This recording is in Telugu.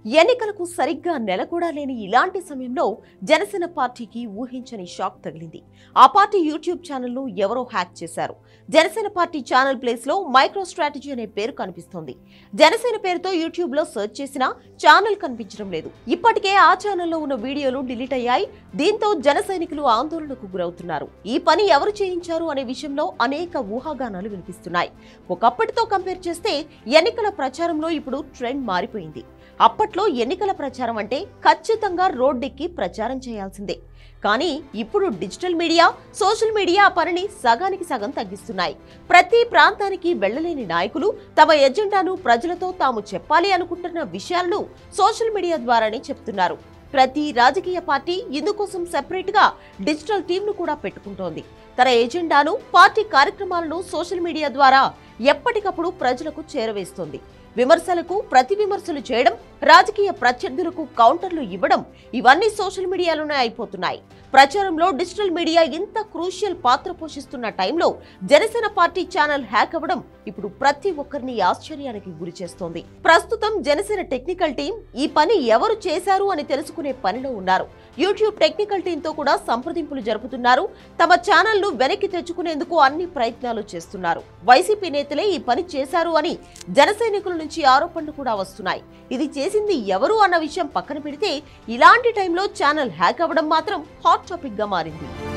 ఎన్నికలకు సరిగ్గా నెల కూడా లేని ఇలాంటి సమయంలో జనసేన పార్టీకి ఊహించని షాక్ తగిలింది. ఆ పార్టీ యూట్యూబ్ ఛానల్ను ఎవరో హ్యాక్ చేశారు. జనసేన పార్టీ ఛానల్ ప్లేస్ లో మైక్రో స్ట్రాటజీ అనే పేరు కనిపిస్తోంది. జనసేన పేరుతో యూట్యూబ్ లో సెర్చ్ చేసినా ఛానల్ కనిపించడం లేదు. ఇప్పటికే ఆ ఛానల్లో ఉన్న వీడియోలు డిలీట్ అయ్యాయి. దీంతో జన సైనికులు ఆందోళనకు గురవుతున్నారు. ఈ పని ఎవరు చేయించారు అనే విషయంలో అనేక ఊహాగానాలు వినిపిస్తున్నాయి. ఒకప్పటితో కంపేర్ చేస్తే ఎన్నికల ప్రచారంలో ఇప్పుడు ట్రెండ్ మారిపోయింది. అప్పట్లో ఎన్నికల ప్రచారం అంటే ఖచ్చితంగా రోడ్డెక్కి ప్రచారం చేయాల్సిందే. కానీ ఇప్పుడు డిజిటల్ మీడియా, సోషల్ మీడియా ఆ పనిని సగానికి సగం తగ్గిస్తున్నాయి. ప్రతి ప్రాంతానికి వెళ్లలేని నాయకులు తమ ఎజెండాను ప్రజలతో తాము చెప్పాలి అనుకుంటున్న విషయాలను సోషల్ మీడియా ద్వారానే చెప్తున్నారు. ప్రతి రాజకీయ పార్టీ ఇందుకోసం సెపరేట్ గా డిజిటల్ టీంను కూడా పెట్టుకుంటోంది. తన ఎజెండాను, పార్టీ కార్యక్రమాలను సోషల్ మీడియా ద్వారా ఎప్పటికప్పుడు ప్రజలకు చేరవేస్తోంది. విమర్శలకు ప్రతి విమర్శలు చేయడం, రాజకీయ ప్రత్యర్థులకు కౌంటర్లు ఇవ్వడం ఇవన్నీ సోషల్ మీడియాలోనే అయిపోతున్నాయి. ప్రచారంలో డిజిటల్ మీడియా ఇంత క్రూషియల్ పాత్ర పోషిస్తున్న టైంలో జనసేన పార్టీ ఛానల్ హ్యాక్ అవ్వడం ఇప్పుడు ప్రతి ఒక్కరిని ఆశ్చర్యానికి గురి చేస్తోంది. ప్రస్తుతం జనసేన టెక్నికల్ టీం ఈ పని ఎవరు చేశారు అని తెలుసుకునే పనిలో ఉన్నారు. యూట్యూబ్ టెక్నికల్ టీంతో కూడా సంప్రదింపులు జరుపుతున్నారు. తమ ఛానల్ ను వెనక్కి తెచ్చుకునేందుకు అన్ని ప్రయత్నాలు చేస్తున్నారు. వైసీపీ నేతలే ఈ పని చేశారు అని జన సైనికుల నుంచి ఆరోపణలు కూడా వస్తున్నాయి. ఇది చేసింది ఎవరు అన్న విషయం పక్కన పెడితే ఇలాంటి టైంలో ఛానల్ హ్యాక్ అవ్వడం మాత్రం హాట్ టాపిక్ గా మారింది.